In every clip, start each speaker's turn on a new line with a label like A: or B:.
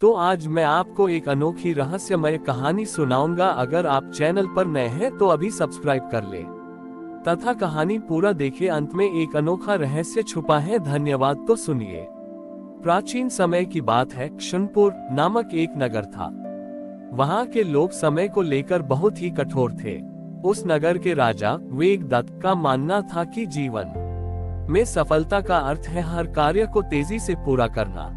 A: तो आज मैं आपको एक अनोखी रहस्यमय कहानी सुनाऊंगा। अगर आप चैनल पर नए हैं तो अभी सब्सक्राइब कर ले तथा कहानी पूरा देखें। अंत में एक अनोखा रहस्य छुपा है। धन्यवाद। तो सुनिए। प्राचीन समय की बात है। क्षणपुर नामक एक नगर था। वहाँ के लोग समय को लेकर बहुत ही कठोर थे। उस नगर के राजा वेगदत्त का मानना था कि जीवन में सफलता का अर्थ है हर कार्य को तेजी से पूरा करना।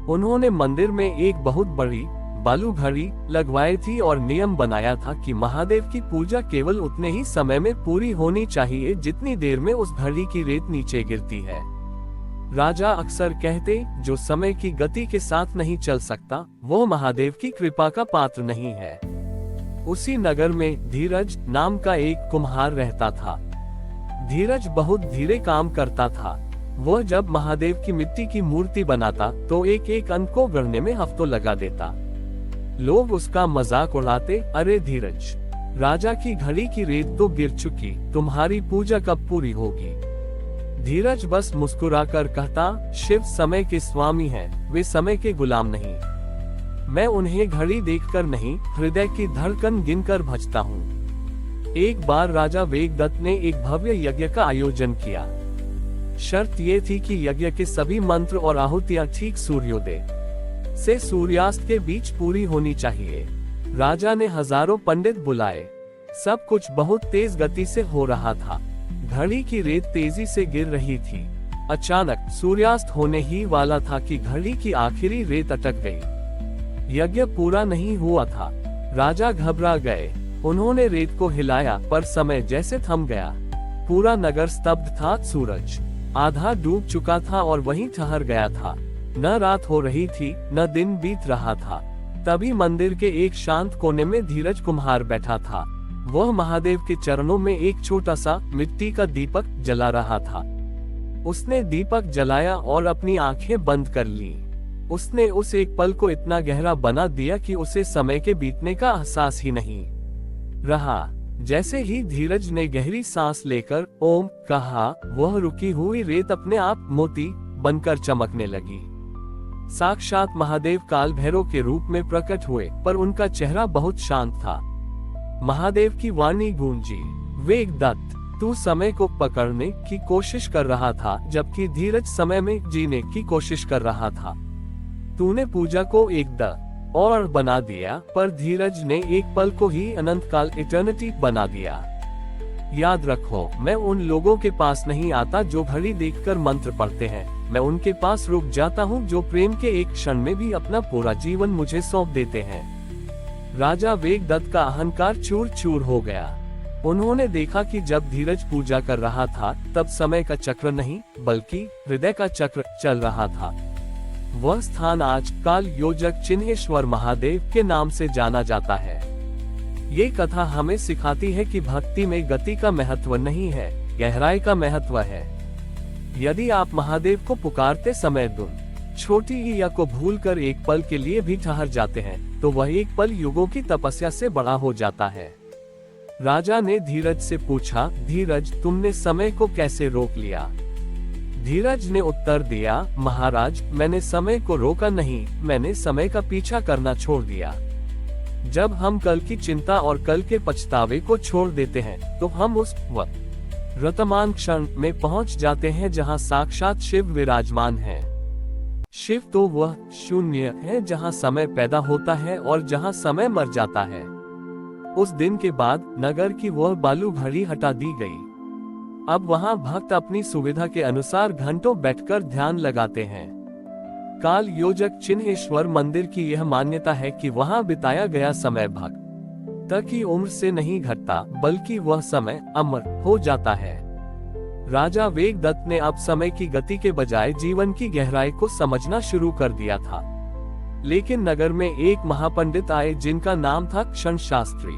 A: उन्होंने मंदिर में एक बहुत बड़ी बालू घड़ी लगवाई थी और नियम बनाया था कि महादेव की पूजा केवल उतने ही समय में पूरी होनी चाहिए जितनी देर में उस घड़ी की रेत नीचे गिरती है। राजा अक्सर कहते, जो समय की गति के साथ नहीं चल सकता वो महादेव की कृपा का पात्र नहीं है। उसी नगर में धीरज नाम का एक कुम्हार रहता था। धीरज बहुत धीरे काम करता था। वह जब महादेव की मिट्टी की मूर्ति बनाता तो एक एक अंक को गढ़ने में हफ्तों लगा देता। लोग उसका मजाक उड़ाते, अरे धीरज, राजा की घड़ी की रेत तो गिर चुकी, तुम्हारी पूजा कब पूरी होगी? धीरज बस मुस्कुराकर कहता, शिव समय के स्वामी हैं, वे समय के गुलाम नहीं। मैं उन्हें घड़ी देखकर नहीं, हृदय की धड़कन गिनकर भजता हूँ। एक बार राजा वेगदत्त ने एक भव्य यज्ञ का आयोजन किया। शर्त ये थी कि यज्ञ के सभी मंत्र और आहुतियां ठीक सूर्योदय से सूर्यास्त के बीच पूरी होनी चाहिए। राजा ने हजारों पंडित बुलाए। सब कुछ बहुत तेज गति से हो रहा था। घड़ी की रेत तेजी से गिर रही थी। अचानक सूर्यास्त होने ही वाला था कि घड़ी की आखिरी रेत अटक गई। यज्ञ पूरा नहीं हुआ था। राजा घबरा गए। उन्होंने रेत को हिलाया पर समय जैसे थम गया। पूरा नगर स्तब्ध था। सूरज आधा डूब चुका था और वहीं ठहर गया था। न रात हो रही थी न दिन बीत रहा था। तभी मंदिर के एक शांत कोने में धीरज कुम्हार बैठा था। वह महादेव के चरणों में एक छोटा सा मिट्टी का दीपक जला रहा था। उसने दीपक जलाया और अपनी आंखें बंद कर ली। उसने उस एक पल को इतना गहरा बना दिया कि उसे समय के बीतने का एहसास ही नहीं रहा। जैसे ही धीरज ने गहरी सांस लेकर ओम कहा, वह रुकी हुई रेत अपने आप मोती बनकर चमकने लगी। साक्षात महादेव काल भैरव के रूप में प्रकट हुए, पर उनका चेहरा बहुत शांत था। महादेव की वाणी गूंजी, वेगदत्त, तू समय को पकड़ने की कोशिश कर रहा था जबकि धीरज समय में जीने की कोशिश कर रहा था। तूने पूजा को एक और बना दिया, पर धीरज ने एक पल को ही अनंत काल इटर्निटी बना दिया। याद रखो, मैं उन लोगों के पास नहीं आता जो घड़ी देखकर मंत्र पढ़ते हैं। मैं उनके पास रुक जाता हूँ जो प्रेम के एक क्षण में भी अपना पूरा जीवन मुझे सौंप देते हैं। राजा वेगदत्त का अहंकार चूर चूर हो गया। उन्होंने देखा कि जब धीरज पूजा कर रहा था तब समय का चक्र नहीं बल्कि हृदय का चक्र चल रहा था। वह स्थान आज काल योजक चिन्हेश्वर महादेव के नाम से जाना जाता है। ये कथा हमें सिखाती है कि भक्ति में गति का महत्व नहीं है, गहराई का महत्व है। यदि आप महादेव को पुकारते समय धुन छोटी ही या को भूलकर एक पल के लिए भी ठहर जाते हैं तो वह एक पल युगों की तपस्या से बड़ा हो जाता है। राजा ने धीरज से पूछा, धीरज, तुमने समय को कैसे रोक लिया? धीरज ने उत्तर दिया, महाराज, मैंने समय को रोका नहीं, मैंने समय का पीछा करना छोड़ दिया। जब हम कल की चिंता और कल के पछतावे को छोड़ देते हैं तो हम उस वर्तमान क्षण में पहुंच जाते हैं जहां साक्षात शिव विराजमान है। शिव तो वह शून्य है जहां समय पैदा होता है और जहां समय मर जाता है। उस दिन के बाद नगर की वह बालू घड़ी हटा दी गई। अब वहां भक्त अपनी सुविधा के अनुसार घंटों बैठकर ध्यान लगाते हैं। काल योजक चिन्हेश्वर मंदिर की यह मान्यता है कि वहां बिताया गया समय भक्त की उम्र से नहीं घटता बल्कि वह समय अमर हो जाता है। राजा वेगदत्त ने अब समय की गति के बजाय जीवन की गहराई को समझना शुरू कर दिया था। लेकिन नगर में एक महापंडित आए जिनका नाम था क्षण शास्त्री।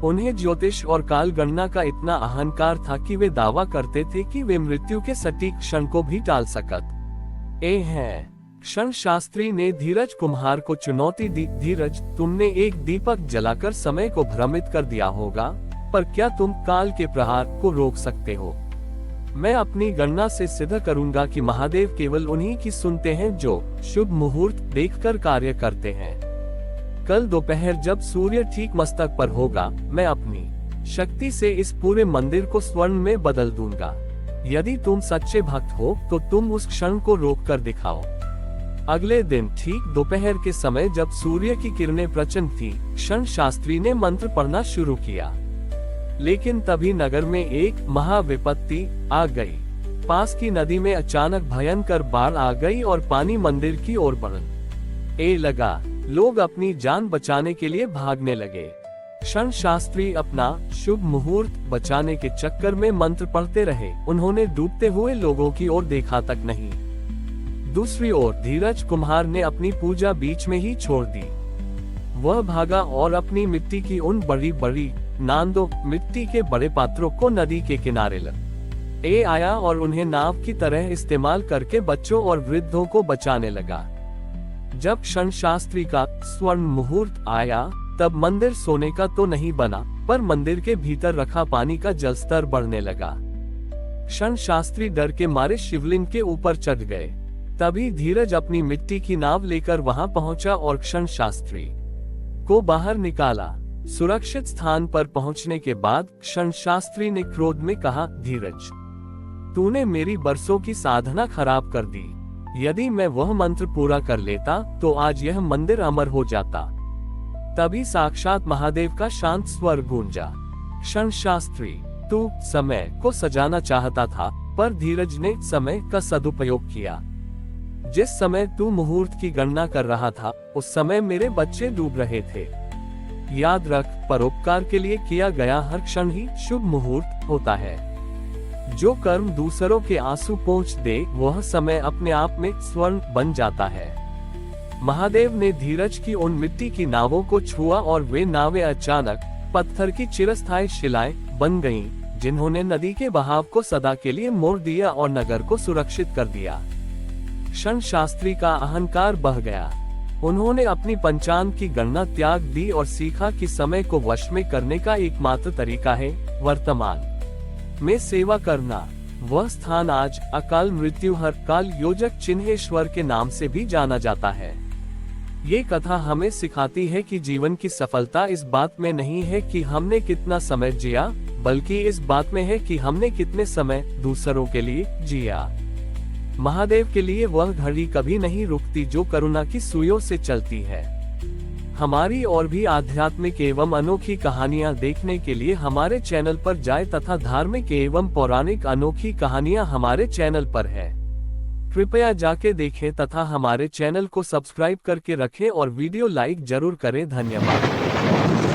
A: उन्हें ज्योतिष और काल गणना का इतना अहंकार था कि वे दावा करते थे कि वे मृत्यु के सटीक क्षण को भी टाल सकते हैं। क्षण शास्त्री ने धीरज कुम्हार को चुनौती दी, धीरज, तुमने एक दीपक जलाकर समय को भ्रमित कर दिया होगा, पर क्या तुम काल के प्रहार को रोक सकते हो? मैं अपनी गणना से सिद्ध करूंगा कि महादेव केवल उन्हीं की सुनते हैं जो शुभ मुहूर्त देखकर कार्य करते हैं। कल दोपहर जब सूर्य ठीक मस्तक पर होगा, मैं अपनी शक्ति से इस पूरे मंदिर को स्वर्ण में बदल दूंगा। यदि तुम सच्चे भक्त हो तो तुम उस क्षण को रोक कर दिखाओ। अगले दिन ठीक दोपहर के समय जब सूर्य की किरणें प्रचंड थी, क्षण शास्त्री ने मंत्र पढ़ना शुरू किया। लेकिन तभी नगर में एक महाविपत्ति आ गई। पास की नदी में अचानक भयंकर बाढ़ आ गई और पानी मंदिर की ओर बढ़ने लगा। लोग अपनी जान बचाने के लिए भागने लगे। क्षण शास्त्री अपना शुभ मुहूर्त बचाने के चक्कर में मंत्र पढ़ते रहे। उन्होंने डूबते हुए लोगों की ओर देखा तक नहीं। दूसरी ओर धीरज कुम्हार ने अपनी पूजा बीच में ही छोड़ दी। वह भागा और अपनी मिट्टी की उन बड़ी बड़ी नांदों मिट्टी के बड़े पात्रों को नदी के किनारे ले आया और उन्हें नाव की तरह इस्तेमाल करके बच्चों और वृद्धों को बचाने लगा। जब क्षण शास्त्री का स्वर्ण मुहूर्त आया, तब मंदिर सोने का तो नहीं बना, पर मंदिर के भीतर रखा पानी का जलस्तर बढ़ने लगा। क्षण शास्त्री डर के मारे शिवलिंग के ऊपर चढ़ गए। तभी धीरज अपनी मिट्टी की नाव लेकर वहां पहुंचा और क्षण शास्त्री को बाहर निकाला। सुरक्षित स्थान पर पहुंचने के बाद क्षण शास्त्री ने क्रोध में कहा, धीरज, तूने मेरी बरसों की साधना खराब कर दी। यदि मैं वह मंत्र पूरा कर लेता तो आज यह मंदिर अमर हो जाता। तभी साक्षात महादेव का शांत स्वर गूंजा, क्षण शास्त्री, तू समय को सजाना चाहता था, पर धीरज ने समय का सदुपयोग किया। जिस समय तू मुहूर्त की गणना कर रहा था, उस समय मेरे बच्चे डूब रहे थे। याद रख, परोपकार के लिए किया गया हर क्षण ही शुभ मुहूर्त होता है। जो कर्म दूसरों के आंसू पोंछ दे, वह समय अपने आप में स्वर्ण बन जाता है। महादेव ने धीरज की उन मिट्टी की नावों को छुआ और वे नावें अचानक पत्थर की चिरस्थायी शिलाएं बन गईं, जिन्होंने नदी के बहाव को सदा के लिए मोड़ दिया और नगर को सुरक्षित कर दिया। क्षण शास्त्री का अहंकार बह गया। उन्होंने अपनी पंचांग की गणना त्याग दी और सीखा कि समय को वश में करने का एकमात्र तरीका है वर्तमान में सेवा करना। वह स्थान आज अकाल मृत्युहर काल योजक चिन्हेश्वर के नाम से भी जाना जाता है। ये कथा हमें सिखाती है कि जीवन की सफलता इस बात में नहीं है कि हमने कितना समय जिया, बल्कि इस बात में है कि हमने कितने समय दूसरों के लिए जिया। महादेव के लिए वह घड़ी कभी नहीं रुकती जो करुणा की सुइयों से चलती है। हमारी और भी आध्यात्मिक एवं अनोखी कहानियां देखने के लिए हमारे चैनल पर जाएं तथा धार्मिक एवं पौराणिक अनोखी कहानियां हमारे चैनल पर है। कृपया जाके देखें तथा हमारे चैनल को सब्सक्राइब करके रखें और वीडियो लाइक जरूर करें। धन्यवाद।